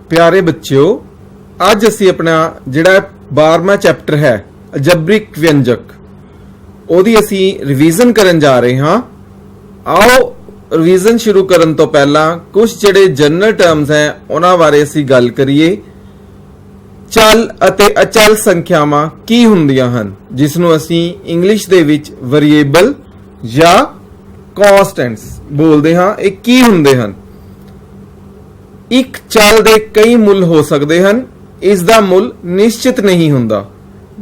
प्यारे बच्चों, अज असी अपना जिहड़ा 12वां चैप्टर है अलजबरिक व्यंजक ओहदी असी रिवीजन करन जा रहे हाँ। आओ रिवीजन शुरू करन तो पहला कुछ जिहड़े जनरल टर्म्स हैं उन्हां बारे असी गल करिए। चल अते अचल संख्यावां की हुंदियां हन, जिसनूं असी इंग्लिश दे विच वेरीएबल या कॉन्स्टेंट्स बोलदे हां। ये की हुंदे हन? एक चल दे कई मुल हो सकते हैं, इसका मुल निश्चित नहीं हुंदा।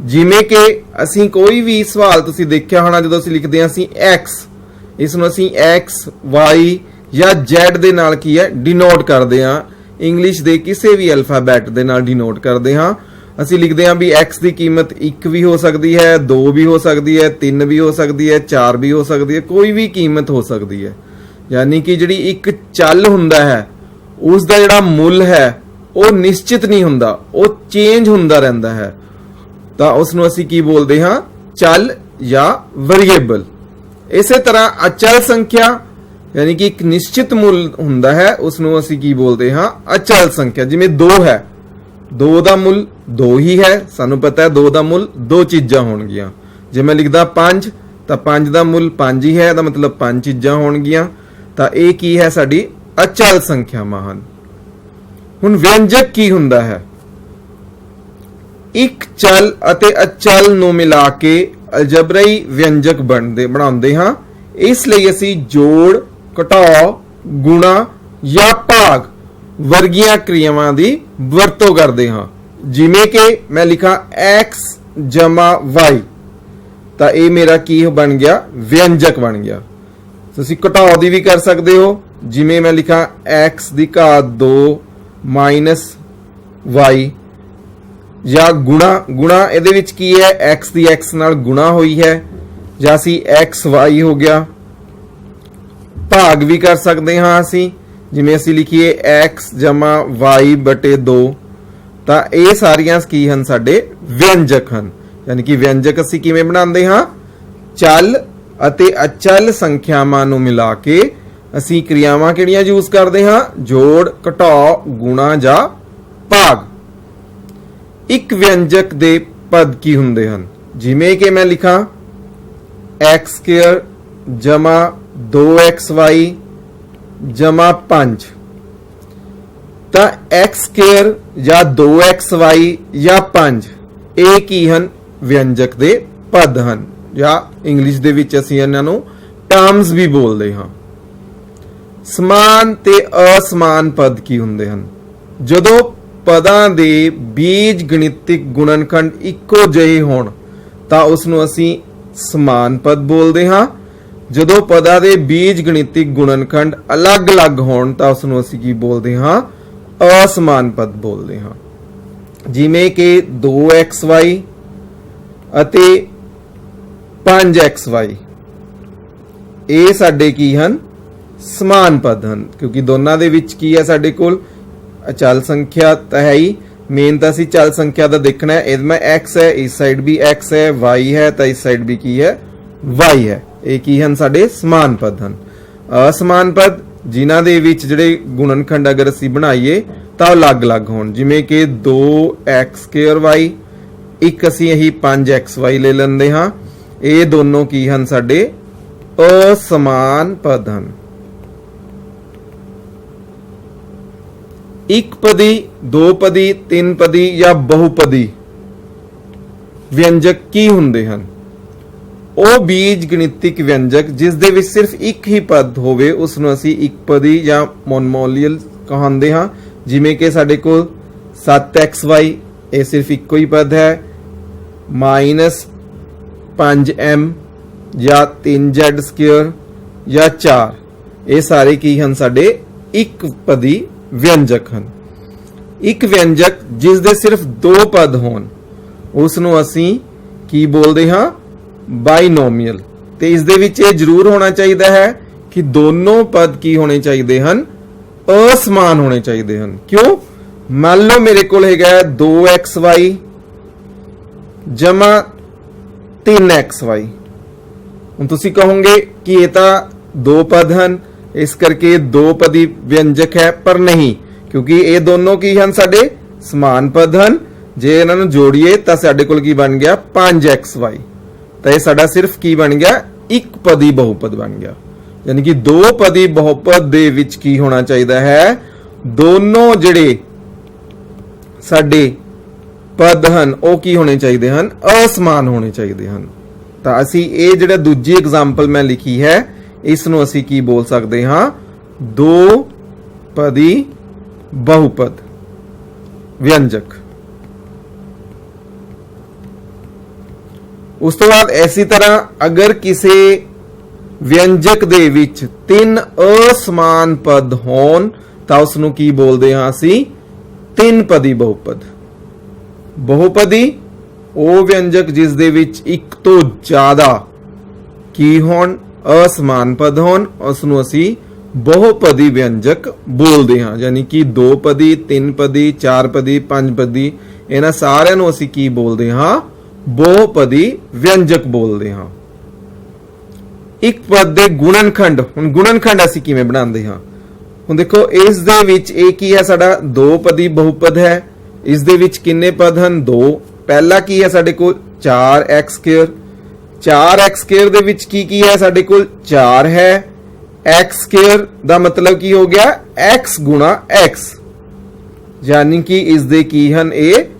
जिमें कि असी कोई भी सवाल तुसीं देखिया होना, जो असी लिखते हैं असी एक्स, इसनूं असी एक्स वाई या जैड दे नाल की है डिनोट करते हैं। इंग्लिश दे किसी भी अल्फाबैट दे नाल डिनोट करते हाँ। असी लिखते हैं भी एक्स की कीमत 1 भी हो सकती है, 2 भी हो सकती है, 3 भी हो सकती है, 4 भी हो सकती है, कोई भी कीमत हो सकती है। यानी कि जिहड़ी एक चल हुंदा है उसका जिहड़ा मुल है वो निश्चित नहीं हुंदा, वो चेंज हुंदा रहिंदा है। तो उसनूं असी की बोलते हाँ? चल या वेरीएबल। इसे तरह अचल संख्या यानी कि एक निश्चित मुल हुंदा है, उसनूं असी की बोलते हाँ? अचल संख्या। जिवें 2 है, 2 का मुल 2 ही है, सानू पता है 2 का मुल 2 चीज़ां होणगियां। जे मैं लिखदा 5 तो 5 का मुल 5 ही है, तो मतलब 5 चीज़ां होणगियां। तो ये की है साडी अचल संख्यावां हन। हुण व्यंजक की हुंदा है? एक चल अते अचल नूं मिला के अलजबराई व्यंजक बनाउंदे हां। इसलिए असी जोड़, घटाओ, गुणा या भाग वर्गियां क्रियावां दी वरतों करते हाँ। जिमें कि मैं लिखा एक्स जमा वाई, तो ये मेरा की बन गया? व्यंजक बन गया। तुसीं घटाओ दी भी कर सकते हो, जिमें मैं लिखा एक्स दी घात 2 माइनस वाई, या गुणा इहदे विच की है? एक्स दी एक्स नाल गुणा हुई है, या सी एक्स वाई हो गया। भाग भी कर सकते हाँ असी, जिमें असी लिखिए एक्स जमा वाई बटे 2। तो ये सारियां की हन साडे व्यंजक हन। यानी कि व्यंजक असी किवें बनाते हाँ? चल अते अचल संख्यावां नूं मिला के असी क्रियावां किहड़ियां यूज करते हाँ? जोड़, घटाओ, गुणा जा भाग। एक व्यंजक दे पद की हुंदे हन, जिमें कि मैं लिखा एक्स स्क्वायर जमा 2xy जमा 5। तो एक्स स्क्वायर या 2xy या 5 ये की हन? व्यंजक दे पद हन, या इंग्लिश दे विच असीं इन्हां नूं टर्म्स भी बोलते हाँ। समान ते असमान पद की हुंदे हन? जदों पदां दे बीज गणितिक गुणनखंड इक्को जिहे होण तां उसनूं असीं समान पद बोलते हाँ। जदों पदां दे बीज गणितिक गुणनखंड अलग अलग होण तां उसनूं असीं की बोलते हाँ? असमान पद बोलते हाँ। जिमें कि 2xy अते 5xy ये साडे की हन? समान पद हन, क्योंकि दोनों दे विच की है साडे कोल अचल संख्या तो है ही। मेन तो असीं चल संख्या का देखना है। इसमें एक्स है, इस साइड भी एक्स है, वाई है तो इस साइड भी की है? वाई है। ये की हन साडे समान पद हन। असमान पद जिन्हां दे विच जिहड़े गुणनखंड अगर असीं बनाईए तो अलग अलग होण, जिमें कि 2x स्क्वायर वाई, एक असीं यही 5xy ले लैंदे हां। ये दोनों की हन साडे असमान पद हन। एक पदी, 2 पदी, 3 पदी या बहुपदी व्यंजक की हुंदे हन? ਉਹ बीज गणितिक व्यंजक जिस दे विच सिर्फ एक ही पद होवे उसनूं असीं एक पदी या मोनोमोलियल कहांदे हां। जिमें कि साडे कोल 7xy ये सिर्फ इक्को ही पद है, माइनस 5m या 3z स्क्वायर या 4, ये सारे की हन साडे एक पदी व्यंजक हन। एक व्यंजक जिस दे सिर्फ 2 पद होण उसनूं असीं की बोलदे हां? बाइनोमियल। ते इस दे विच जरूर होना चाहिए है कि दोनों पद की होने चाहिए हन? असमान होने चाहिए हन। क्यों? मान लो मेरे कोल हैगा 2xy जमा 3xy। हुण तुसीं कहोगे कि ये तो 2 पद हन, इस करके 2 पदी व्यंजक है, पर नहीं, क्योंकि ये दोनों की हन साडे समान पद हन। जे इन्हां नूं जोड़िए तां साडे कोल की बन गया 5xy। तो ये साडा सिर्फ की बन गया एक पदी बहुपद बन गया। यानी कि दो पदी बहुपद दे विच की होना चाहिए है, दोनों जिहड़े साडे पद हन वो की होने चाहिए हन, असमान होने चाहिए हन। तो असी ये जिहड़ा दूजी एग्जाम्पल मैं लिखी है इस नूं असी की बोल सकते हाँ, दो पदी बहुपद व्यंजक। उस तो बाद इसी तरह अगर किसी व्यंजक दे विच तीन असमान पद होन तां उस नूं की बोलदे हां असी, तीन पदी बहुपद। बहुपदी ਉਹ व्यंजक जिस दे विच एक तो ज्यादा की होण, असमान पद होण, उस नूं असी बहुपदी व्यंजक बोलदे हां। यानी कि दो पदी, तीन पदी, चार पदी, पंज पदी, इन्हां सारिआं नूं असी की बोलदे हां, बहुपदी व्यंजक बोलदे हां। एक पद दे गुणनखंड, हुण गुणनखंड असी किवें बनांदे हां? हुण देखो इस दे विच एक की है साडा दो पदी बहुपद है। इस दे विच किन्ने पद हन? दो। पहला की है साडे कोल 4x²। 4x² दे विच की है साडे कोल 4 है। x² दा मतलब की हो गया x गुणा x, यानी कि इस दे की हन ए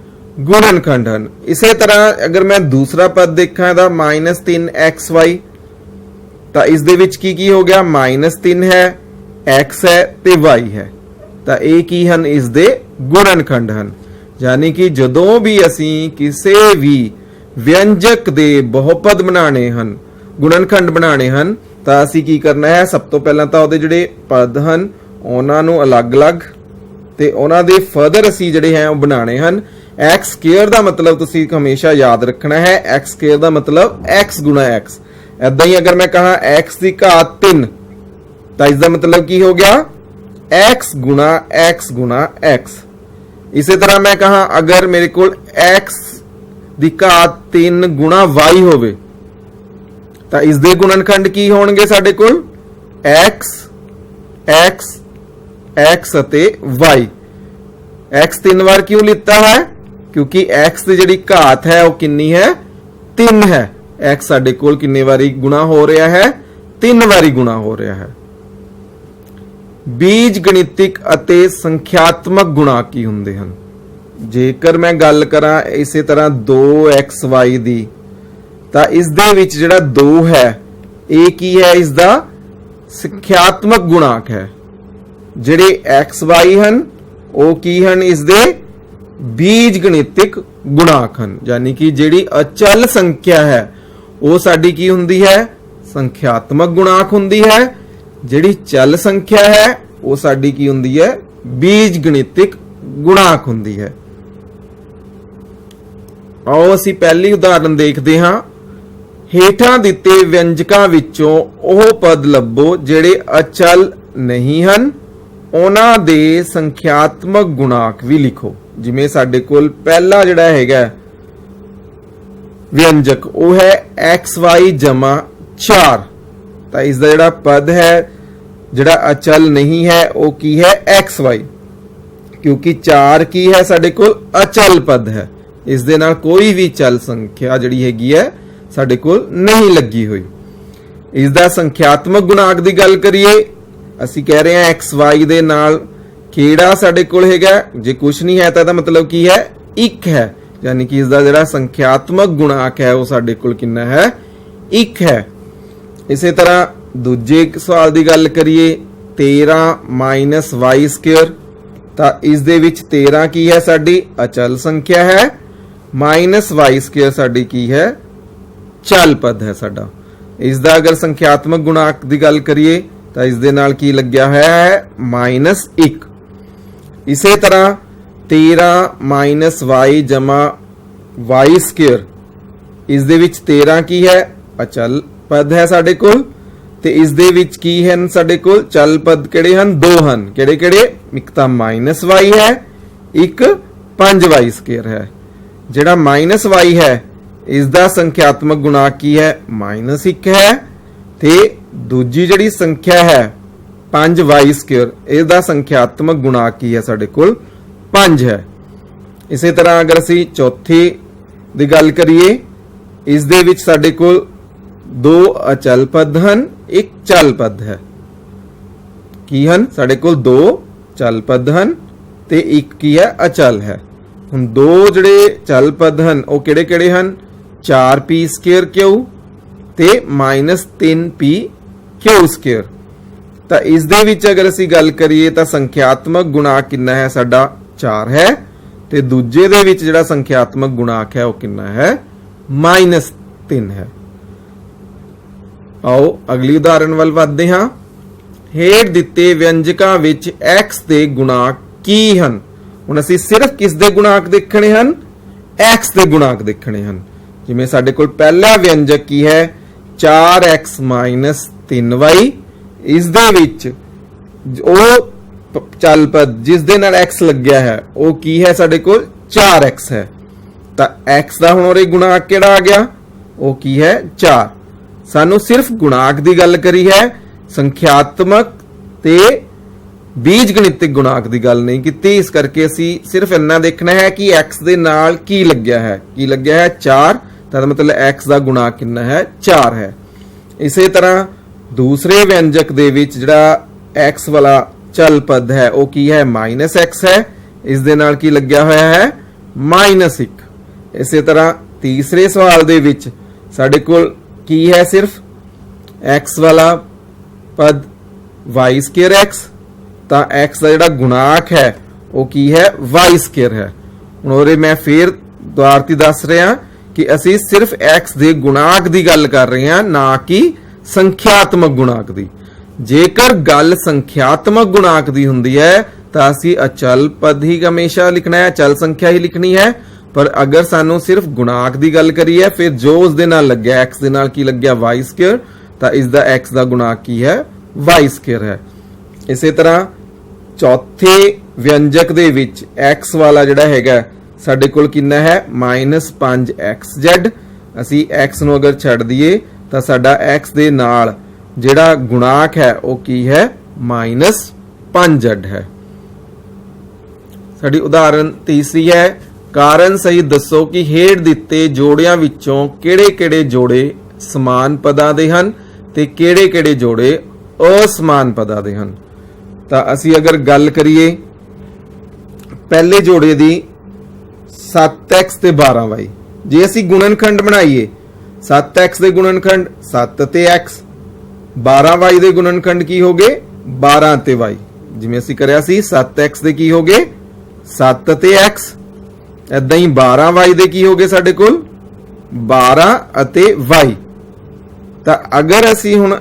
गुणनखंड हन। इसे तरह अगर मैं दूसरा पद देखा दा -3xy, तो इस दे विच की हो गया -3 है, x है ते y है। तो ये की हन इस दे गुणनखंड हन। यानी कि जदों भी असी किसी भी व्यंजक दे बहुपद बनाने हन, गुणनखंड बनाने हन, तो असी की करना है, सब तो पहला तो उहदे जिहड़े पद हन उहनां नूं अलग-अलग ते उहनां दे फर्दर असी जिहड़े हैं वो बनाने हन। x² दा मतलब तुसी हमेशा याद रखना है, x² दा मतलब x गुणा x। ऐदां ही अगर मैं कहा x दी घात 3, तो इसका मतलब की हो गया x गुणा x। इसी तरह मैं कहा अगर मेरे को x दी घात 3 गुणा y होवे, तो इस दे गुणनखंड की होणगे साडे कोल x अते y। x 3 बार क्यों लिता है? क्योंकि x दी जिहड़ी घात है वो कितनी है? 3 है। x साडे कोल कितने बारी गुणा हो रहा है? 3 बारी गुणा हो रहा है। बीज गणितिक अते संख्यात्मक गुणाक की हुंदे हन। जेकर मैं गल करा इसे तरह 2xy दी, तां इस दे विच जिहड़ा 2 है ये की है? इसदा संख्यात्मक गुणाक है। जिहड़े xy हन वो की हन? इस दे बीज गणितिक गुणाक हन। यानी कि जिहड़ी अचल संख्या है वो साडी की हुंदी है? संख्यात्मक गुणाक हुंदी है। जिहड़ी चल संख्या है वो साडी की हुंदी है? बीज गणितिक गुणाक हुंदी है। आओ असी पहली उदाहरण देखते हाँ। हेठां दिते व्यंजकां विचों ओह पद लभो जिहड़े अचल नहीं हन, उहनां दे संख्यात्मक गुणाक भी लिखो। जिवें साडे कोल पहला जिहड़ा हैगा व्यंजक वो है xy जमा 4। तो इसका जिहड़ा पद है जिहड़ा अचल नहीं है वो की है xy, क्योंकि 4 की है साडे कोल अचल पद है। इस दे नाल कोई भी चल संख्या जिहड़ी हैगी है साडे कोल नहीं लगी हुई। इसदा संख्यात्मक गुणाक दी गल करिए, असी कह रहे हैं xy दे नाल किहड़ा साडे कोल हैगा? जे कुछ नहीं है तो इसदा मतलब की है? 1 है। यानी कि इसदा जिहड़ा संख्यात्मक गुणाक है वो साडे कोल कितना है? 1 है। इसी तरह दूजे सवाल की गल करिए 13 - y², तो इस दे विच 13 की है साडी अचल संख्या है, -y² साडी की है? चल पद है साडा। इसदा अगर संख्यात्मक गुणाक की गल करिए तो इस दे नाल की लग्या है? -1। इसी तरह 13 - y जमा y², इस दे विच 13 की है? अचल पद है साडे कोल, ते इस दे विच की हन साडे कोल? चल पद किहड़े हन? 2 हन। किहड़े-किहड़े? एक तां -y है, एक 5y² है। जिहड़ा -y है इसदा संख्यात्मक गुणाक की है? -1 है। ते दूजी जिहड़ी संख्या है 5y², ਇਹਦਾ ਸੰਖਿਆਤਮਕ ਗੁਣਾਕ ਕੀ ਹੈ ਸਾਡੇ ਕੋਲ 5 ਹੈ। ਇਸੇ ਤਰ੍ਹਾਂ ਅਗਰ ਅਸੀਂ ਚੌਥੀ ਦੀ ਗੱਲ ਕਰੀਏ, ਇਸ ਦੇ ਵਿੱਚ ਸਾਡੇ ਕੋਲ 2 ਅਚਲ ਪਦ ਹਨ, ਇੱਕ ਚਲ ਪਦ ਹੈ। ਕੀ ਹਨ ਸਾਡੇ ਕੋਲ? 2 ਚਲ ਪਦ ਹਨ ਤੇ ਇੱਕ ਕੀ ਹੈ? ਅਚਲ ਹੈ। ਹੁਣ 2 ਜਿਹੜੇ ਚਲ ਪਦ ਹਨ ਉਹ ਕਿਹੜੇ ਕਿਹੜੇ ਹਨ? 4p²q ਤੇ -3pq²। ਤਾਂ ਇਸ ਦੇ ਵਿੱਚ ਅਗਰ ਅਸੀਂ ਗੱਲ ਕਰੀਏ ਤਾਂ ਸੰਖਿਆਤਮਕ ਗੁਣਾਕ ਕਿੰਨਾ ਹੈ? ਸਾਡਾ 4 ਹੈ। ਤੇ ਦੂਜੇ ਦੇ ਵਿੱਚ ਜਿਹੜਾ ਸੰਖਿਆਤਮਕ ਗੁਣਾਕ ਹੈ ਉਹ ਕਿੰਨਾ ਹੈ? -3 ਹੈ। ਆਓ ਅਗਲੀ ਉਦਾਹਰਣ ਵੱਲ ਵਧਦੇ ਹਾਂ। ਹੇਠ ਦਿੱਤੇ ਵਿਅੰਜਕਾਂ ਵਿੱਚ x ਦੇ ਗੁਣਾਕ ਕੀ ਹਨ? ਹੁਣ ਅਸੀਂ ਸਿਰਫ ਕਿਸ ਦੇ ਗੁਣਾਕ ਦੇਖਣੇ ਹਨ? x ਦੇ ਗੁਣਾਕ ਦੇਖਣੇ ਹਨ। ਜਿਵੇਂ ਸਾਡੇ ਕੋਲ ਪਹਿਲਾ ਵਿਅੰਜਕ ਕੀ ਹੈ? 4x - 3y। ਇਸ ਦੇ ਵਿੱਚ ਉਹ ਚਲ ਪਦ ਜਿਸ ਦੇ ਨਾਲ x ਲੱਗਿਆ ਹੈ ਉਹ ਕੀ ਹੈ? ਸਾਡੇ ਕੋਲ 4x ਹੈ। ਤਾਂ x ਦਾ ਹੁਣ ਉਰੇ ਗੁਣਾਕ ਕਿਹੜਾ ਆ ਗਿਆ? ਉਹ ਕੀ ਹੈ? 4। ਸਾਨੂੰ ਸਿਰਫ ਗੁਣਾਕ ਦੀ ਗੱਲ ਕਰੀ ਹੈ, ਸੰਖਿਆਤਮਕ ਤੇ ਬੀਜਗਣਿਤਿਕ ਗੁਣਾਕ ਦੀ ਗੱਲ ਨਹੀਂ ਕੀਤੀ। ਇਸ ਕਰਕੇ ਅਸੀਂ ਸਿਰਫ ਇੰਨਾ ਦੇਖਣਾ ਹੈ ਕਿ x ਦੇ ਨਾਲ ਕੀ ਲੱਗਿਆ ਹੈ। ਕੀ ਲੱਗਿਆ ਹੈ? 4। ਤਾਂ ਮਤਲਬ x ਦਾ ਗੁਣਾਕ ਕਿੰਨਾ ਹੈ? 4 ਹੈ। ਇਸੇ ਤਰ੍ਹਾਂ ਦੂਸਰੇ ਵਿਅੰਜਕ ਦੇ ਵਿੱਚ ਜਿਹੜਾ x ਵਾਲਾ ਚਲ ਪਦ ਹੈ ਉਹ ਕੀ ਹੈ? -x ਹੈ। ਇਸ ਦੇ ਨਾਲ ਕੀ ਲੱਗਿਆ ਹੋਇਆ ਹੈ? -1। ਇਸੇ ਤਰ੍ਹਾਂ ਤੀਸਰੇ ਸਵਾਲ ਦੇ ਵਿੱਚ ਸਾਡੇ ਕੋਲ ਕੀ ਹੈ? ਸਿਰਫ x ਵਾਲਾ ਪਦ y²x। ਤਾਂ x ਦਾ ਜਿਹੜਾ ਗੁਣਾਕ ਹੈ ਉਹ ਕੀ ਹੈ? y² ਹੈ। ਹੁਣ ਉਹਦੇ ਮੈਂ ਫੇਰ ਦੁਬਾਰਤੀ ਦੱਸ ਰਿਹਾ ਕਿ ਅਸੀਂ ਸਿਰਫ x ਦੇ ਗੁਣਾਕ ਦੀ ਗੱਲ ਕਰ ਰਹੇ ਹਾਂ, ਨਾ ਕਿ ਸੰਖਿਆਤਮਕ ਗੁਣਾਕ ਦੀ। ਜੇਕਰ ਗੱਲ ਸੰਖਿਆਤਮਕ ਗੁਣਾਕ ਦੀ ਹੁੰਦੀ ਹੈ ਤਾਂ ਅਸੀਂ ਅਚਲ ਪਦ ਹੀ ਹਮੇਸ਼ਾ ਲਿਖਣਾ ਹੈ, ਅਚਲ ਸੰਖਿਆ ਹੀ ਲਿਖਣੀ ਹੈ। ਪਰ ਅਗਰ ਸਾਨੂੰ ਸਿਰਫ ਗੁਣਾਕ ਦੀ ਗੱਲ ਕਰੀ ਹੈ, ਫਿਰ ਜੋ ਉਸ ਦੇ ਨਾਲ ਲੱਗਿਆ x ਦੇ ਨਾਲ ਕੀ ਲੱਗਿਆ? y²। ਤਾਂ ਇਸ ਦਾ x ਦਾ ਗੁਣਾਕ ਕੀ ਹੈ? y² ਹੈ। ਇਸੇ ਤਰ੍ਹਾਂ ਚੌਥੇ ਵਿਅੰਜਕ ਦੇ ਵਿੱਚ x ਵਾਲਾ ਜਿਹੜਾ ਹੈਗਾ ਸਾਡੇ ਕੋਲ ਕਿੰਨਾ ਹੈ? -5xz। ਅਸੀਂ x ਨੂੰ ਅਗਰ ਛੱਡ ਦਈਏ ਤਾਂ ਸਾਡਾ x ਦੇ ਨਾਲ ਜਿਹੜਾ ਗੁਣਾਕ ਹੈ ਉਹ ਕੀ ਹੈ? -5z ਹੈ। ਸਾਡੀ ਉਦਾਹਰਣ ਤੀਸਰੀ ਹੈ। ਕਾਰਨ ਸਹਿਤ ਦੱਸੋ ਕਿ ਹੇਠ ਦਿੱਤੇ ਜੋੜਿਆਂ ਵਿੱਚੋਂ ਕਿਹੜੇ-ਕਿਹੜੇ ਜੋੜੇ ਸਮਾਨ ਪਦਾਂ ਦੇ ਹਨ ਤੇ ਕਿਹੜੇ-ਕਿਹੜੇ ਜੋੜੇ ਅਸਮਾਨ ਪਦਾਂ ਦੇ ਹਨ। ਤਾਂ ਅਸੀਂ ਅਗਰ ਗੱਲ ਕਰੀਏ ਪਹਿਲੇ ਜੋੜੇ ਦੀ 7x ਤੇ 12y, ਜੇ ਅਸੀਂ ਗੁਣਨਖੰਡ ਬਣਾਈਏ 7x ਦੇ ਗੁਣਨਖੰਡ 7 ਤੇ x, 12y ਦੇ ਗੁਣਨਖੰਡ ਕੀ ਹੋ ਗਏ? 12 ਤੇ y। ਜਿਵੇਂ ਅਸੀਂ ਕਰਿਆ ਸੀ 7x ਦੇ ਕੀ ਹੋ ਗਏ? 7 ਤੇ x। ਏਦਾਂ ਹੀ 12y ਦੇ ਕੀ ਹੋ ਗਏ ਸਾਡੇ ਕੋਲ? 12 ਅਤੇ y। ਤਾਂ ਅਗਰ ਅਸੀਂ ਹੁਣ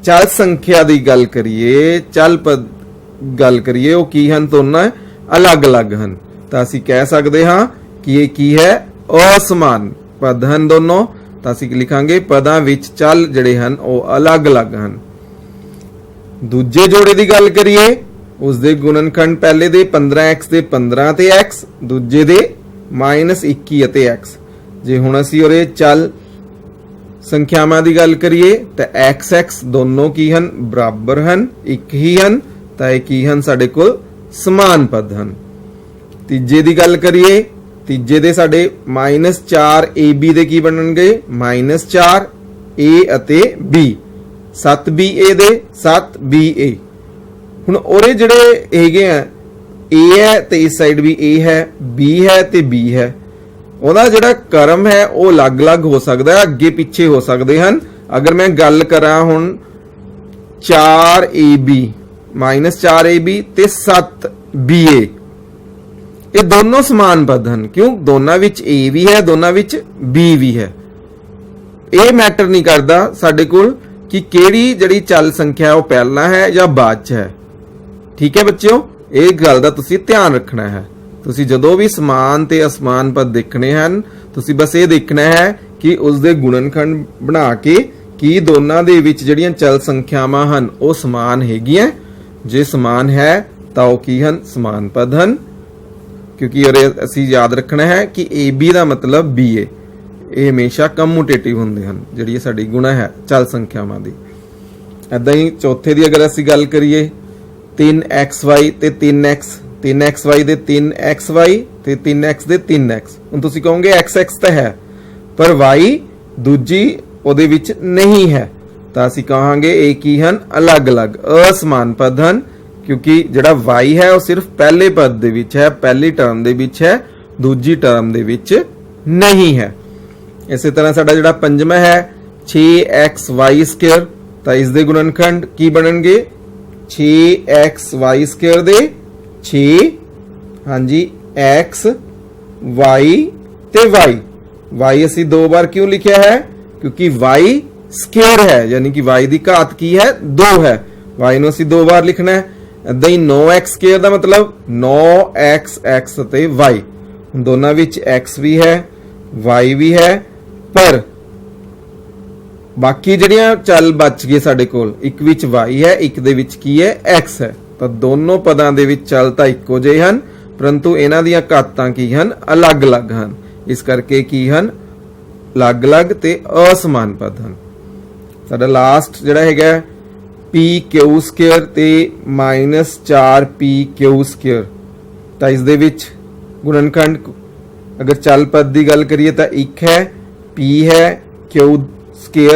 ਚਲ ਸੰਖਿਆ ਦੀ ਗੱਲ ਕਰੀਏ, ਚਲ ਪਦ ਗੱਲ ਕਰੀਏ, ਉਹ ਕੀ ਹਨ? ਦੋਨਾਂ ਅਲੱਗ-ਅਲੱਗ ਹਨ। ਤਾਂ ਅਸੀਂ ਕਹਿ ਸਕਦੇ ਹਾਂ ਕਿ ਇਹ ਕੀ ਹੈ? ਅਸਮਾਨ ਪਦ ਹਨ ਦੋਨੋਂ। ਤਾਂ ਅਸੀਂ ਲਿਖਾਂਗੇ ਪਦਾਂ ਵਿੱਚ ਚਲ ਜਿਹੜੇ ਹਨ ਉਹ ਅਲੱਗ-ਅਲੱਗ ਹਨ। ਦੂਜੇ ਜੋੜੇ ਦੀ ਗੱਲ ਕਰੀਏ, ਉਸ ਦੇ ਗੁਣਨਖੰਡ ਪਹਿਲੇ ਦੇ 15x ਦੇ 15 ਤੇ x, ਦੂਜੇ ਦੇ -21 ਅਤੇ x। ਜੇ ਹੁਣ ਅਸੀਂ ਉਹਦੇ ਚਲ ਸੰਖਿਆਵਾਂ ਦੀ ਗੱਲ ਕਰੀਏ ਤਾਂ x ਦੋਨੋਂ ਕੀ ਹਨ? ਬਰਾਬਰ ਹਨ, ਇੱਕ ਹੀ ਹਨ। ਤਾਂ ਇਹ ਕੀ ਹਨ? ਸਾਡੇ ਕੋਲ ਸਮਾਨ ਪਦ ਹਨ। ਤੀਜੇ ਦੀ ਗੱਲ ਕਰੀਏ, ਤੀਜੇ ਦੇ ਸਾਡੇ -4ab ਦੇ ਕੀ ਬਣਨਗੇ? -4a ਅਤੇ b। 7ba ਦੇ 7ba। ਹੁਣ ਉਹਦੇ ਜਿਹੜੇ ਹੈਗੇ ਆ a ਹੈ ਤੇ ਇਸ ਸਾਈਡ ਵੀ a ਹੈ, b ਹੈ ਤੇ b ਹੈ। ਉਹਦਾ ਜਿਹੜਾ ਕਰਮ ਹੈ ਉਹ ਅਲੱਗ-ਅਲੱਗ ਹੋ ਸਕਦਾ ਹੈ, ਅੱਗੇ ਪਿੱਛੇ ਹੋ ਸਕਦੇ ਹਨ। ਅਗਰ ਮੈਂ ਗੱਲ ਕਰਾਂ ਹੁਣ 4ab -4ab ਤੇ 7ba, ਇਹ ਦੋਨੋਂ ਸਮਾਨ ਪਦ ਹਨ। ਕਿਉਂ? ਦੋਨਾਂ ਵਿੱਚ a ਵੀ ਹੈ, ਦੋਨਾਂ ਵਿੱਚ b ਵੀ ਹੈ। ਇਹ ਮੈਟਰ ਨਹੀਂ ਕਰਦਾ ਸਾਡੇ ਕੋਲ ਕਿ ਕਿਹੜੀ ਜਿਹੜੀ ਚਲ ਸੰਖਿਆ ਉਹ ਪਹਿਲਾਂ ਹੈ ਜਾਂ ਬਾਅਦ ਚ ਹੈ। ਠੀਕ ਹੈ ਬੱਚਿਓ, ਇਹ ਗੱਲ ਦਾ ਤੁਸੀਂ ਧਿਆਨ ਰੱਖਣਾ ਹੈ। ਤੁਸੀਂ ਜਦੋਂ ਵੀ ਸਮਾਨ ਤੇ ਅਸਮਾਨ ਪਦ ਦੇਖਣੇ ਹਨ, ਤੁਸੀਂ ਬਸ ਇਹ ਦੇਖਣਾ ਹੈ ਕਿ ਉਸ ਦੇ ਗੁਣਨਖੰਡ ਬਣਾ ਕੇ ਕੀ ਦੋਨਾਂ ਦੇ ਵਿੱਚ ਜਿਹੜੀਆਂ ਚਲ ਸੰਖਿਆਵਾਂ ਹਨ ਉਹ ਸਮਾਨ ਹੈਗੀਆਂ। ਜੇ ਸਮਾਨ ਹੈ ਤਾਂ ਉਹ ਕੀ ਹਨ? ਸਮਾਨ ਪਦ ਹਨ। ਕਿਉਂਕਿ ਅਸੀਂ ਯਾਦ ਰੱਖਣਾ ਹੈ ਕਿ AB ਦਾ ਮਤਲਬ BA, ਇਹ ਹਮੇਸ਼ਾ ਕਮੂਟੇਟਿਵ ਹੁੰਦੇ ਹਨ ਜਿਹੜੀ ਸਾਡੀ ਗੁਣਾ ਹੈ ਚਲ ਸੰਖਿਆਵਾਂ ਦੀ। ऐदां ही चौथे की अगर असीं गल करिए 3xy ते 3x 3xy दे 3xy ते 3x दे 3x। हुण तुसीं कहोगे x तो है पर y दूजी उहदे विच नहीं है, तो असीं कहांगे ये की हन अलग अलग असमान पद हन, क्योंकि जिहड़ा y है वह सिर्फ पहले पद दे विच है, पहली टर्म दे विच है, दूजी टर्म दे विच नहीं है। इस तरह साडा जिहड़ा पंजवां है 6xy², तो इस दे गुणनखंड की बनणगे 6xy² दे 6, हाँ जी x y ते y। y असी दो बार क्यों लिखा है, क्योंकि y स्केयर है, यानी कि y की घात की है 2 है, y नूं असी दो बार लिखना है। इदां ही 9x² का मतलब 9x ते y, दोनों विच x भी है y भी है, पर बाकी जिहड़ियां चल बच गए साडे कोल, एक विच y है, एक दे विच की है x है, तो दोनों पदां दे विच चल तां इक्को जिहे हन, परंतु इन्हां दीयां घातां की हन अलग अलग हन, इस करके की हन अलग अलग ते असमान पद हन। साडा लास्ट जिहड़ा हैगा pq² ते -4pq², तो इस दे विच गुणनखंड अगर चल पद की गल करिए तो एक है, p है, q²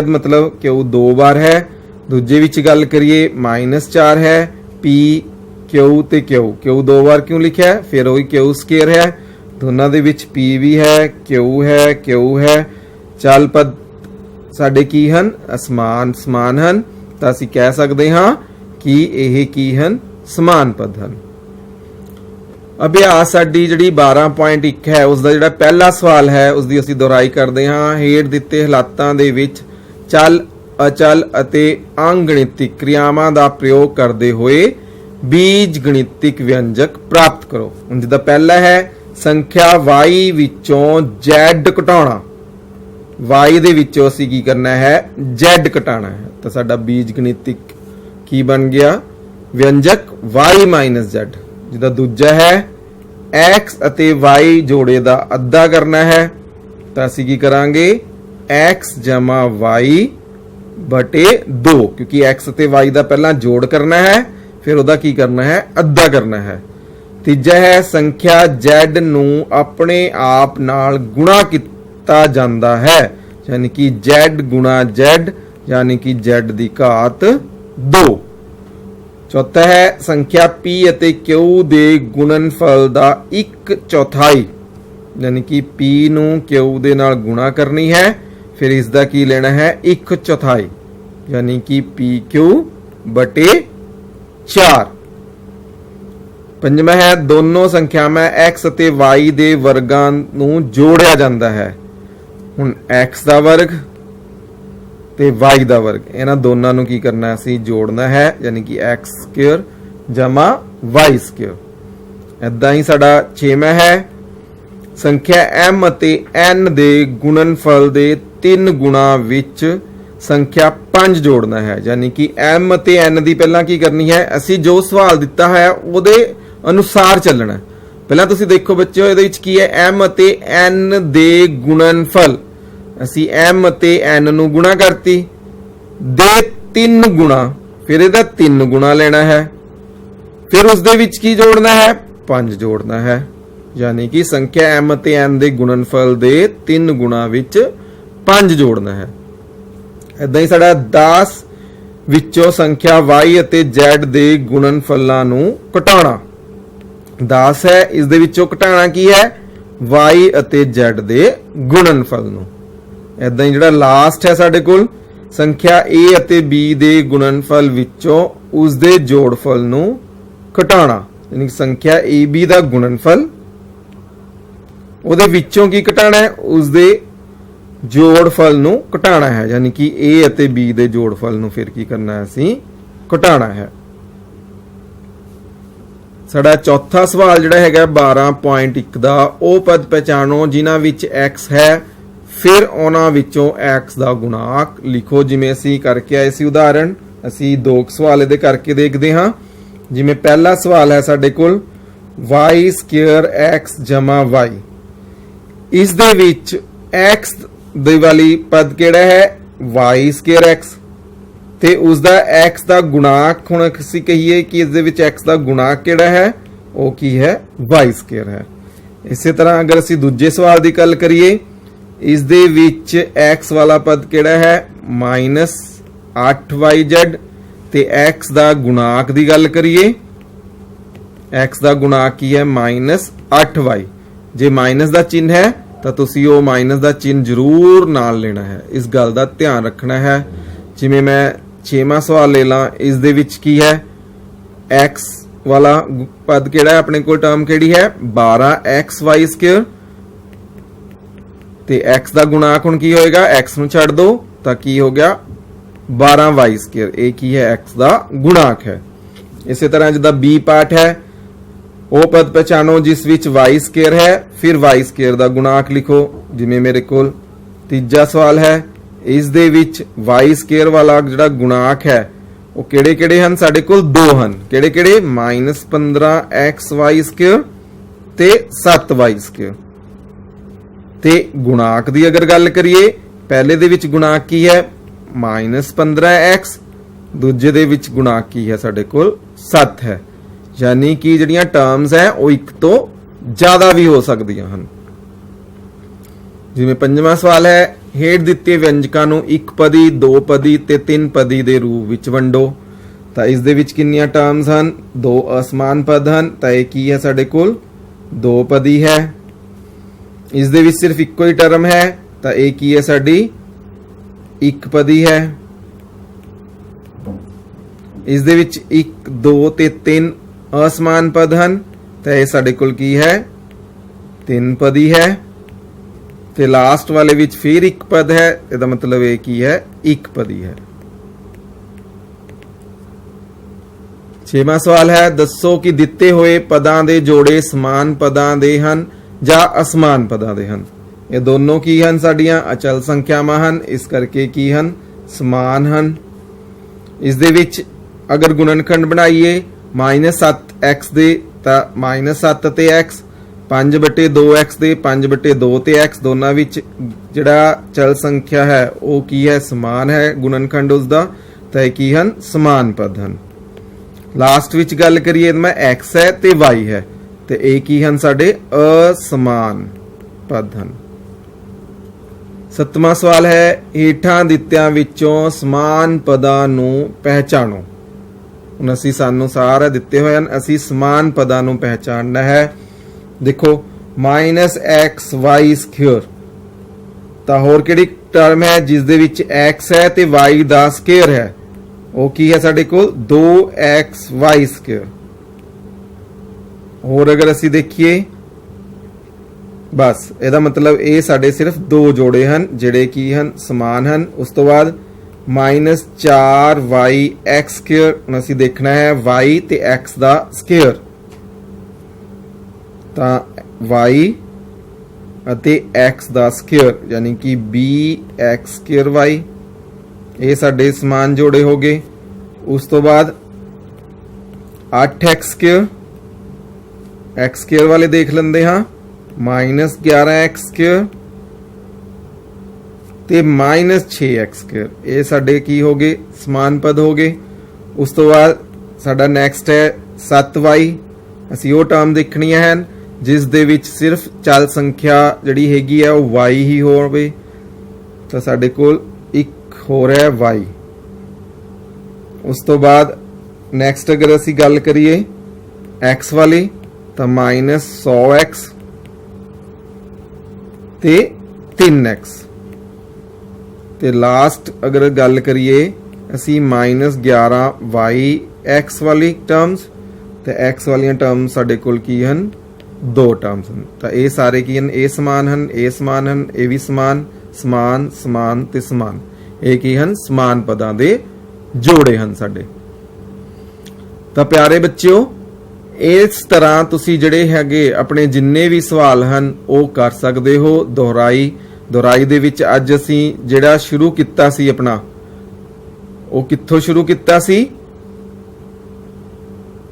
मतलब q दो बार है, दूजे विच गल करिए -4 है, p q ते q दो बार क्यों लिखा है, फिर वही q² है, दोनों दे विच p भी है, q है। चल पद साडे की हन समान हन, तो असीं कह सकते हाँ कि यह की हन समान पद हन। अभ्यास साडी जिहड़ी 12.1 है उसका जिहड़ा पहला सवाल है उसकी असीं दोहराई करते हाँ। हेठ दिते हालातां दे विच चल अचल अते अंगणितिक क्रियावां दा प्रयोग करते हुए बीज गणितिक व्यंजक प्राप्त करो। हुण जिहदा पहला है संख्या y विचों z घटाउणा, y दे विचों असीं की करना है z घटाना है, तो साडा बीज गणितिक की बन गया व्यंजक y - z। जिहदा दूजा है x अते y जोड़े दा अद्धा करना है, तो असीं की करांगे x जमा y बटे 2, क्योंकि x अते y दा पहला जोड़ करना है, फिर उहदा की करना है अद्धा करना है। तीजा है संख्या z नूं अपने आप नाल गुणा किया जाता है, यानी कि z गुणा z, यानी कि z दी घात 2। चौथा है संख्या p अते q दे गुणनफल दा 1/4, यानी कि p नूं q दे नाल गुणा करनी है, फिर इसका की लेना है 1/4, यानी कि pq बटे 4। पंजवां है दोनों संख्यावां x अते y दे वर्गां नूं जोड़िया जाता है। हुण x दा वर्ग ते y दा वर्ग, इन्हां दोनों नूं की करना असीं जोड़ना है, यानी कि x² जमा y²। इदां ही साडा 6वां है संख्या m अते n दे गुणनफल दे 3 गुणा विच संख्या 5 जोड़ना है, यानी कि m अते n दी पहला की करनी है, असीं जो सवाल दिता है उहदे अनुसार चलना। पहला तुसीं देखो बच्चों इहदे विच की है m अते n दे गुणनफल, असी m अते n नूं गुणा करती दे 3 गुणा, फिर इहदा 3 गुणा लेना है, फिर उस दे विच की जोड़ना है 5 जोड़ना है, यानी कि संख्या m अते n दे गुणनफल दे 3 गुणा विच 5 जोड़ना है। इदां ही साडा 10 विचों संख्या y अते z दे गुणनफलां नूं घटाउणा। 10 है, इस दे विचों घटाना की है y अते z दे गुणनफल नूं। इदां ही जिहड़ा लास्ट है साडे कोल संख्या a अते b दे गुणनफल विचों उस दे जोड़फल नूं घटाना, यानी संख्या a b दा गुणनफल उहदे विचों की घटाना है, उस दे जोड़फल नूं घटाना है, यानी कि a अते b दे जोड़फल नूं फिर की करना है असीं घटाना है। साडा चौथा सवाल जिहड़ा हैगा 12.1 दा ਉਹ पद पहचानो जिन्हां विच x है, फिर उन्हां विचों x दा गुणाक लिखो। जिवें असीं करके आए सी उदाहरण, असीं 2 सवाल इहदे करके देखदे हां। जिवें पहला सवाल है साडे कोल y² x जमा y, इस दे विच x दे वाली पद किहड़ा है y² x, ਤੇ ਉਸ ਦਾ x ਦਾ ਗੁਣਾਕ ਹੁਣ ਅਸੀਂ ਕਹੀਏ ਕਿ ਇਸ ਦੇ ਵਿੱਚ x ਦਾ ਗੁਣਾਕ ਕਿਹੜਾ ਹੈ, ਉਹ ਕੀ ਹੈ, y ਸਕੁਅਰ ਹੈ। ਇਸੇ ਤਰ੍ਹਾਂ ਅਗਰ ਅਸੀਂ ਦੂਜੇ ਸਵਾਲ ਦੀ ਗੱਲ ਕਰੀਏ, ਇਸ ਦੇ ਵਿੱਚ x ਵਾਲਾ ਪਦ ਕਿਹੜਾ ਹੈ, -8yz ਤੇ x ਦਾ ਗੁਣਾਕ ਦੀ ਗੱਲ ਕਰੀਏ, x ਦਾ ਗੁਣਾਕ ਕੀ ਹੈ, -8y। ਜੇ ਮਾਈਨਸ ਦਾ ਚਿੰਨ੍ਹ ਹੈ ਤਾਂ ਤੁਸੀਂ ਉਹ ਮਾਈਨਸ ਦਾ ਚਿੰਨ੍ਹ ਜ਼ਰੂਰ ਨਾਲ ਲੈਣਾ ਹੈ, ਇਸ ਗੱਲ ਦਾ ਧਿਆਨ ਰੱਖਣਾ ਹੈ। ਜਿਵੇਂ ਮੈਂ 6ਵਾਂ ਸਵਾਲ ਲੈ ਲਾਂ, ਇਸ ਦੇ ਵਿੱਚ ਕੀ ਹੈ, x ਵਾਲਾ ਪਦ ਕਿਹੜਾ ਹੈ, ਆਪਣੇ ਕੋਲ ਟਰਮ ਕਿਹੜੀ ਹੈ, 12xy ਸਕੁਅਰ ਤੇ x ਦਾ ਗੁਣਾਕ ਹੁਣ ਕੀ ਹੋਏਗਾ, x ਨੂੰ ਛੱਡ ਦੋ ਤਾਂ ਕੀ ਹੋ ਗਿਆ, 12y ਸਕੁਅਰ। ਇਹ ਕੀ ਹੈ, x ਦਾ ਗੁਣਾਕ ਹੈ। ਇਸੇ ਤਰ੍ਹਾਂ ਜਿੱਦਾਂ b ਪਾਰਟ ਹੈ, ਉਹ ਪਦ ਪਛਾਣੋ ਜਿਸ ਵਿੱਚ y ਸਕੁਅਰ ਹੈ, ਫਿਰ y ਸਕੁਅਰ ਦਾ ਗੁਣਾਕ ਲਿਖੋ। ਜਿਵੇਂ ਮੇਰੇ ਕੋਲ ਤੀਜਾ ਸਵਾਲ ਹੈ, ਇਸ ਦੇ ਵਿੱਚ y ਸਕੁਅਰ ਵਾਲਾ ਜਿਹੜਾ ਗੁਣਾਕ ਹੈ ਉਹ ਕਿਹੜੇ ਕਿਹੜੇ ਹਨ, ਸਾਡੇ ਕੋਲ ਦੋ ਹਨ। ਕਿਹੜੇ ਕਿਹੜੇ, -15xy ਸਕੁਅਰ ਤੇ 7y ਸਕੁਅਰ। ਤੇ ਗੁਣਾਕ ਦੀ ਅਗਰ ਗੱਲ ਕਰੀਏ, ਪਹਿਲੇ ਦੇ ਵਿੱਚ ਗੁਣਾਕ ਕੀ ਹੈ, -15x, ਦੂਜੇ ਦੇ ਵਿੱਚ ਗੁਣਾਕ ਕੀ ਹੈ, ਸਾਡੇ ਕੋਲ 7 ਹੈ। ਯਾਨੀ ਕਿ ਜਿਹੜੀਆਂ ਟਰਮਸ ਹੈ ਉਹ ਇੱਕ ਤੋਂ ਜ਼ਿਆਦਾ ਵੀ ਹੋ ਸਕਦੀਆਂ ਹਨ। ਜਿਵੇਂ ਪੰਜਵਾਂ ਸਵਾਲ ਹੈ, ਹੇਠ ਦਿੱਤੇ ਵਿਅੰਜਕਾਂ ਨੂੰ ਇੱਕ ਪਦੀ, ਦੋ ਪਦੀ ਤੇ ਤਿੰਨ ਪਦੀ ਦੇ ਰੂਪ ਵਿੱਚ ਵੰਡੋ। ਤਾਂ ਇਸ ਦੇ ਵਿੱਚ ਕਿੰਨੀਆਂ ਟਰਮਸ ਹਨ, ਦੋ ਅਸਮਾਨ ਪਦ ਹਨ, ਤਾਂ ਇਹ ਕੀ ਹੈ, ਸਾਡੇ ਕੋਲ ਦੋ ਪਦੀ ਹੈ। ਇਸ ਦੇ ਵਿੱਚ ਸਿਰਫ ਇੱਕੋ ਹੀ ਟਰਮ ਹੈ, ਤਾਂ ਇਹ ਕੀ ਹੈ, ਸਾਡੀ ਇੱਕ ਪਦੀ ਹੈ। ਇਸ ਦੇ ਵਿੱਚ 1 2 ਤੇ 3 ਅਸਮਾਨ ਪਦ ਹਨ, ਤਾਂ ਇਹ ਸਾਡੇ ਕੋਲ ਕੀ ਹੈ, ਤਿੰਨ ਪਦੀ ਹੈ। ਤੇ ਲਾਸਟ ਵਾਲੇ ਵਿੱਚ ਫਿਰ ਇੱਕ ਪਦ ਹੈ, ਇਹਦਾ ਮਤਲਬ ਇਹ ਕੀ ਹੈ, ਇੱਕ ਪਦੀ ਹੈ। 6ਵਾਂ ਸਵਾਲ ਹੈ, ਦੱਸੋ ਕਿ ਦਿੱਤੇ ਹੋਏ ਪਦਾਂ ਦੇ ਜੋੜੇ ਸਮਾਨ ਪਦਾਂ ਦੇ ਹਨ ਜਾਂ ਅਸਮਾਨ ਪਦਾਂ ਦੇ ਹਨ। ਇਹ ਦੋਨੋਂ ਕੀ ਹਨ, ਸਾਡੀਆਂ ਅਚਲ ਸੰਖਿਆਵਾਂ ਹਨ, ਇਸ ਕਰਕੇ ਕੀ ਹਨ, ਸਮਾਨ ਹਨ। ਇਸ ਦੇ ਵਿੱਚ ਅਗਰ ਗੁਣਨਖੰਡ ਬਣਾਈਏ -7x ਦੇ ਤਾਂ -7 ਤੇ x, 5/2x ਦੇ 5/2 ਤੇ x, ਦੋਨਾਂ ਵਿੱਚ ਜਿਹੜਾ ਚਲ ਸੰਖਿਆ ਹੈ ਉਹ ਕੀ ਹੈ, ਸਮਾਨ ਹੈ ਗੁਣਨਖੰਡ ਉਸ ਦਾ, ਤਾਂ ਇਹ ਕੀ ਹਨ, ਸਮਾਨ ਪਦ ਹਨ। ਲਾਸਟ ਵਿੱਚ ਗੱਲ ਕਰੀਏ ਮੈਂ x ਹੈ ਤੇ y ਹੈ, ਤੇ ਇਹ ਕੀ ਹਨ, ਸਾਡੇ ਅਸਮਾਨ ਪਦ ਹਨ। 7ਵਾਂ ਸਵਾਲ ਹੈ, ਹੇਠਾਂ ਦਿੱਤਿਆਂ ਵਿੱਚੋਂ ਸਮਾਨ ਪਦਾਂ ਨੂੰ ਪਹਿਚਾਣੋ। ਹੁਣ ਅਸੀਂ ਸਾਨੂੰ ਸਾਰੇ ਦਿੱਤੇ ਹੋਏ ਹਨ, ਅਸੀਂ ਸਮਾਨ ਪਦਾਂ ਨੂੰ ਪਹਿਚਾਣਨਾ ਹੈ। ਦੇਖੋ -xy ਸਕੁਅਰ, ਤਾਂ ਹੋਰ ਕਿਹੜੀ ਟਰਮ ਹੈ ਜਿਸ ਦੇ ਵਿੱਚ x ਹੈ ਤੇ y ਦਾ ਸਕੁਅਰ ਹੈ, ਉਹ ਕੀ ਹੈ, ਸਾਡੇ ਕੋਲ 2xy ਸਕੁਅਰ। ਹੋਰ ਅਗਰ ਅਸੀਂ ਦੇਖੀਏ, ਬਸ ਇਹਦਾ ਮਤਲਬ ਇਹ ਸਾਡੇ ਸਿਰਫ ਦੋ ਜੋੜੇ ਹਨ ਜਿਹੜੇ ਕੀ ਹਨ, ਸਮਾਨ ਹਨ। ਉਸ ਤੋਂ ਬਾਅਦ -4yx ਸਕੁਅਰ, ਹੁਣ ਅਸੀਂ ਦੇਖਣਾ ਹੈ y ਤੇ x ਦਾ ਸਕੁਅਰ, ਤਾਂ y ਅਤੇ x ਦਾ ਸਕੁਅਰ ਯਾਨੀ ਕਿ bx ਸਕੁਅਰ y, ਇਹ ਸਾਡੇ ਸਮਾਨ ਜੋੜੇ ਹੋ ਗਏ। ਉਸ ਤੋਂ ਬਾਅਦ 8x ਸਕੁਅਰ, x ਸਕੁਅਰ ਵਾਲੇ ਦੇਖ ਲੈਂਦੇ ਹਾਂ, -11x ਸਕੁਅਰ ਤੇ -6x ਸਕੁਅਰ, ਇਹ ਸਾਡੇ ਕੀ ਹੋ ਗਏ, ਸਮਾਨ ਪਦ ਹੋ ਗਏ। ਉਸ ਤੋਂ ਬਾਅਦ ਸਾਡਾ ਨੈਕਸਟ ਹੈ 7y, ਅਸੀਂ ਉਹ ਟਰਮ ਦੇਖਣੀਆਂ ਹਨ ਜਿਸ ਦੇ ਵਿੱਚ ਸਿਰਫ ਚਲ ਸੰਖਿਆ ਜਿਹੜੀ ਹੈਗੀ ਹੈ ਉਹ y ਹੀ ਹੋਵੇ, ਤਾਂ ਸਾਡੇ ਕੋਲ ਇੱਕ ਹੋ ਰਿਹਾ y। ਉਸ ਤੋਂ ਬਾਅਦ ਨੈਕਸਟ ਅਗਰ ਅਸੀਂ ਗੱਲ ਕਰੀਏ x ਵਾਲੀ, ਤਾਂ -100x ਤੇ 3x, ਤੇ ਲਾਸਟ ਅਗਰ ਗੱਲ ਕਰੀਏ ਅਸੀਂ -11yx ਵਾਲੀ ਟਰਮਸ, ਤੇ x ਵਾਲੀਆਂ ਟਰਮਸ ਸਾਡੇ ਕੋਲ ਕੀ ਹਨ, ਦੋ ਟਰਮਸ ਹਨ। ਤਾਂ ਇਹ ਸਾਰੇ ਕੀ ਹਨ, ਇਹ ਸਮਾਨ ਹਨ, ਇਹ ਸਮਾਨ ਹਨ, ਇਹ ਵੀ ਸਮਾਨ, ਸਮਾਨ, ਸਮਾਨ ਤੇ ਸਮਾਨ, ਇਹ ਕੀ ਹਨ, ਸਮਾਨ ਪਦਾਂ ਦੇ ਜੋੜੇ ਹਨ ਸਾਡੇ। ਤਾਂ ਪਿਆਰੇ ਬੱਚਿਓ, ਇਸ ਤਰ੍ਹਾਂ ਤੁਸੀਂ ਜਿਹੜੇ ਹੈਗੇ ਆਪਣੇ ਜਿੰਨੇ ਵੀ ਸਵਾਲ ਹਨ ਉਹ ਕਰ ਸਕਦੇ ਹੋ। ਦੁਹਰਾਈ ਦੇ ਵਿੱਚ ਅੱਜ ਅਸੀਂ ਜਿਹੜਾ ਸ਼ੁਰੂ ਕੀਤਾ ਸੀ ਆਪਣਾ, ਉਹ ਕਿੱਥੋਂ ਸ਼ੁਰੂ ਕੀਤਾ ਸੀ,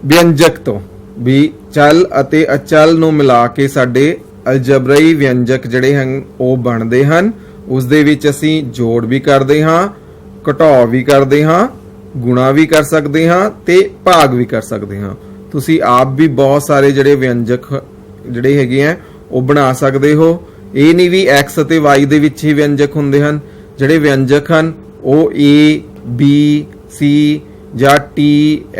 ਵਿਅੰਜਕ ਤੋਂ, ਵੀ ਚਲ ਅਤੇ ਅਚਲ ਨੂੰ ਮਿਲਾ ਕੇ ਸਾਡੇ ਅਲਜਬਰਾਈ ਵਿਅੰਜਕ ਜਿਹੜੇ ਹਨ ਉਹ ਬਣਦੇ ਹਨ। ਉਸ ਦੇ ਵਿੱਚ ਅਸੀਂ ਜੋੜ ਵੀ ਕਰਦੇ ਹਾਂ, ਘਟਾਓ ਵੀ ਕਰਦੇ ਹਾਂ, ਗੁਣਾ ਵੀ ਕਰ ਸਕਦੇ ਹਾਂ ਤੇ ਭਾਗ ਵੀ ਕਰ ਸਕਦੇ ਹਾਂ। ਤੁਸੀਂ ਆਪ ਵੀ ਬਹੁਤ ਸਾਰੇ ਜਿਹੜੇ ਵਿਅੰਜਕ ਜਿਹੜੇ ਹੈਗੇ ਆ ਉਹ ਬਣਾ ਸਕਦੇ ਹੋ। ਇਹ ਨਹੀਂ ਵੀ x ਅਤੇ y ਦੇ ਵਿੱਚ ਹੀ ਵਿਅੰਜਕ ਹੁੰਦੇ ਹਨ। ਜਿਹੜੇ ਵਿਅੰਜਕ ਹਨ ਉਹ a b c ਜਾਂ t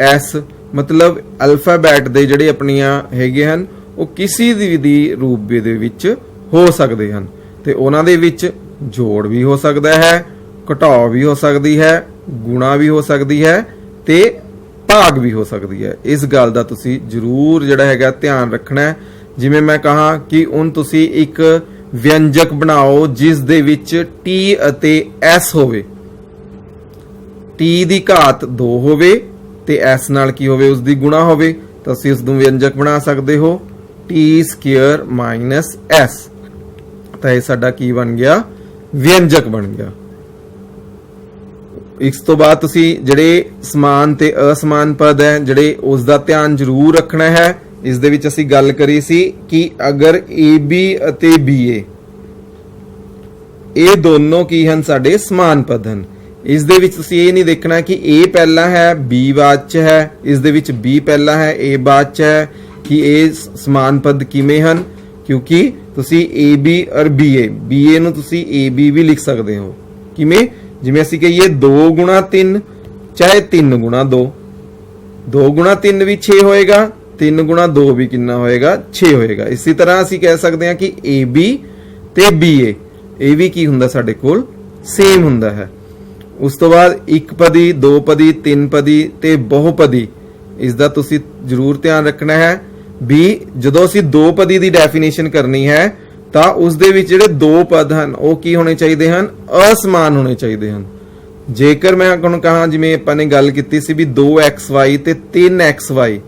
s ਮਤਲਬ ਅਲਫਾਬੈਟ ਦੇ ਜਿਹੜੇ ਆਪਣੀਆਂ ਹੈਗੇ ਹਨ ਉਹ ਕਿਸੇ ਦੀ ਰੂਪ ਦੇ ਵਿੱਚ ਹੋ ਸਕਦੇ ਹਨ ਤੇ ਉਹਨਾਂ ਦੇ ਵਿੱਚ ਜੋੜ ਵੀ ਹੋ ਸਕਦਾ ਹੈ, ਘਟਾਓ ਵੀ ਹੋ ਸਕਦੀ ਹੈ, ਗੁਣਾ ਵੀ ਹੋ ਸਕਦੀ ਹੈ ਤੇ ਭਾਗ ਵੀ ਹੋ ਸਕਦੀ ਹੈ। ਇਸ ਗੱਲ ਦਾ ਤੁਸੀਂ ਜ਼ਰੂਰ ਜਿਹੜਾ ਹੈਗਾ ਧਿਆਨ ਰੱਖਣਾ ਹੈ। ਜਿਵੇਂ ਮੈਂ ਕਹਾ ਕਿ ਹੁਣ ਤੁਸੀਂ ਇੱਕ ਵਿਅੰਜਕ ਬਣਾਓ ਜਿਸ ਦੇ ਵਿੱਚ t ਅਤੇ s ਹੋਵੇ, t ਦੀ ਘਾਤ 2 ਹੋਵੇ ਤੇ s ਨਾਲ ਕੀ ਹੋਵੇ, ਉਸ ਦੀ ਗੁਣਾ ਹੋਵੇ, ਤਾਂ ਤੁਸੀਂ ਉਸ ਨੂੰ ਵਿਅੰਜਕ ਬਣਾ ਸਕਦੇ ਹੋ t² - s। ਤਾਂ ਇਹ ਸਾਡਾ ਕੀ ਬਣ ਗਿਆ, ਵਿਅੰਜਕ ਬਣ ਗਿਆ। ਇਸ ਤੋਂ ਬਾਅਦ ਤੁਸੀਂ ਜਿਹੜੇ ਸਮਾਨ ਤੇ ਅਸਮਾਨ ਪਦ ਹੈ ਜਿਹੜੇ ਉਸ ਦਾ ਧਿਆਨ ਜ਼ਰੂਰ ਰੱਖਣਾ ਹੈ। ਇਸ ਦੇ ਵਿੱਚ ਅਸੀਂ ਗੱਲ ਕਰੀ ਸੀ ਕਿ ਅਗਰ AB ਅਤੇ BA ਇਹ ਦੋਨੋਂ ਕੀ ਹਨ, ਸਾਡੇ ਸਮਾਨ ਪਦ ਹਨ। ਇਸ ਦੇ ਵਿੱਚ ਤੁਸੀਂ ਇਹ ਨਹੀਂ ਦੇਖਣਾ ਕਿ A ਪਹਿਲਾ ਹੈ B ਬਾਅਦ ਚ ਹੈ, ਇਸ ਦੇ ਵਿੱਚ B ਪਹਿਲਾ ਹੈ A ਬਾਅਦ ਚ ਹੈ, ਕਿ ਇਹ ਸਮਾਨ ਪਦ ਕਿਵੇਂ ਹਨ, ਕਿਉਂਕਿ ਤੁਸੀਂ AB ਔਰ BA ਨੂੰ ਤੁਸੀਂ AB ਵੀ ਲਿਖ ਸਕਦੇ ਹੋ। ਕਿਵੇਂ, ਜਿਵੇਂ ਅਸੀਂ ਕਹੀਏ 2 ਗੁਣਾ 3 ਚਾਹੇ 3 ਗੁਣਾ 2, 2 ਗੁਣਾ 3 ਵੀ 6 ਹੋਏਗਾ, 3 ਗੁਣਾ 2 ਵੀ ਕਿੰਨਾ ਹੋਏਗਾ, 6 ਹੋਏਗਾ। ਇਸੇ ਤਰ੍ਹਾਂ ਅਸੀਂ ਕਹਿ ਸਕਦੇ ਹਾਂ ਕਿ AB ਤੇ BA ਇਹ ਵੀ ਕੀ ਹੁੰਦਾ, ਸਾਡੇ ਕੋਲ ਸੇਮ ਹੁੰਦਾ ਹੈ। ਉਸ ਤੋਂ ਬਾਅਦ ਇੱਕ ਪਦੀ, ਦੋ ਪਦੀ, ਤਿੰਨ ਪਦੀ ਤੇ ਬਹੁਪਦੀ, ਇਸ ਦਾ ਤੁਸੀਂ ਜ਼ਰੂਰ ਧਿਆਨ ਰੱਖਣਾ ਹੈ ਵੀ ਜਦੋਂ ਅਸੀਂ ਦੋ ਪਦੀ ਦੀ ਡੈਫੀਨੇਸ਼ਨ ਕਰਨੀ ਹੈ ਤਾਂ ਉਸ ਦੇ ਵਿੱਚ ਜਿਹੜੇ ਦੋ ਪਦ ਹਨ ਉਹ ਕੀ ਹੋਣੇ ਚਾਹੀਦੇ ਹਨ, ਅਸਮਾਨ ਹੋਣੇ ਚਾਹੀਦੇ ਹਨ। ਜੇਕਰ ਮੈਂ ਤੁਹਾਨੂੰ ਕਹਾਂ, ਜਿਵੇਂ ਆਪਾਂ ਨੇ ਗੱਲ ਕੀਤੀ ਸੀ ਵੀ 2xy ਤੇ 3xy,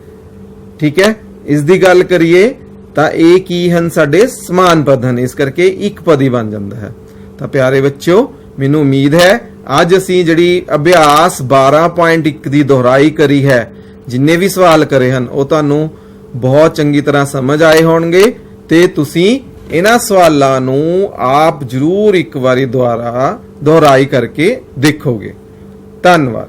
ਠੀਕ ਹੈ, ਇਸ ਦੀ ਗੱਲ ਕਰੀਏ ਤਾਂ ਇਹ ਕੀ ਹਨ, ਸਾਡੇ ਸਮਾਨ ਪਦ ਹਨ, ਇਸ ਕਰਕੇ ਇੱਕ ਪਦੀ ਬਣ ਜਾਂਦਾ ਹੈ। ਤਾਂ ਪਿਆਰੇ ਬੱਚਿਓ, ਮੈਨੂੰ ਉਮੀਦ ਹੈ ਅੱਜ ਅਸੀਂ ਜਿਹੜੀ ਅਭਿਆਸ 12.1 ਦੀ ਦੁਹਰਾਈ ਕਰੀ ਹੈ, ਜਿੰਨੇ ਵੀ ਸਵਾਲ ਕਰੇ ਹਨ ਉਹ ਤੁਹਾਨੂੰ ਬਹੁਤ ਚੰਗੀ ਤਰ੍ਹਾਂ ਸਮਝ ਆਏ ਹੋਣਗੇ ਤੇ ਤੁਸੀਂ ਇਹਨਾਂ ਸਵਾਲਾਂ ਨੂੰ ਆਪ ਜ਼ਰੂਰ ਇੱਕ ਵਾਰੀ ਦੁਬਾਰਾ ਦੁਹਰਾਈ ਕਰਕੇ ਦੇਖੋਗੇ। ਧੰਨਵਾਦ।